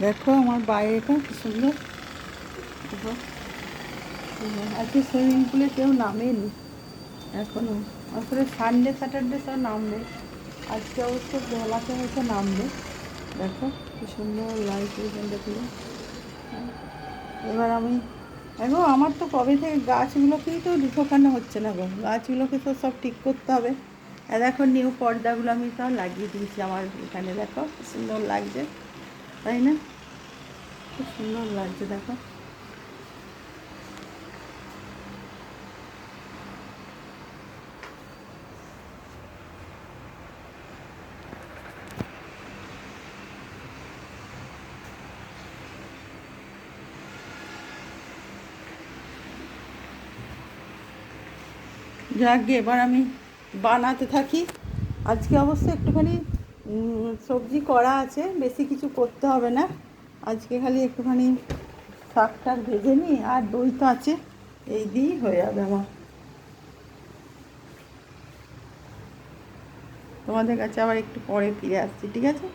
দেখো আমার বাইরেটা কি সুন্দর। দেখো, আজকে সুইমিং পুলে কেউ নামেনি এখনো। আসলে সানডে স্যাটারডে সব নামবে, আজকে অবশ্য বেলাতে হয়তো নামবে। দেখো কি সুন্দর লাগছে এখানটা থেকে। এবার আমি দেখো, আমার তো কবে থেকে গাছগুলোকেই তো ঢোকানো হচ্ছে না গো, গাছগুলোকে তো সব ঠিক করতে হবে। আর দেখো নিউ পর্দাগুলো আমি সব লাগিয়ে দিয়েছি আমার এখানে, দেখো কি সুন্দর লাগছে, তাই না? খুব সুন্দর লাগছে দেখো। যাক, এবার আমি বানাতে থাকি। আজকে অবশ্য একটুখানি সবজি করা আছে, বেশি কিছু করতে হবে না। আজকে খালি একটুখানি শাক টাক ভেজে নিই, আর দই তো আছে, এই দিয়েই হয়ে যাবে আমার। তোমাদের কাছে আবার একটু পরে ফিরে আসছি, ঠিক আছে?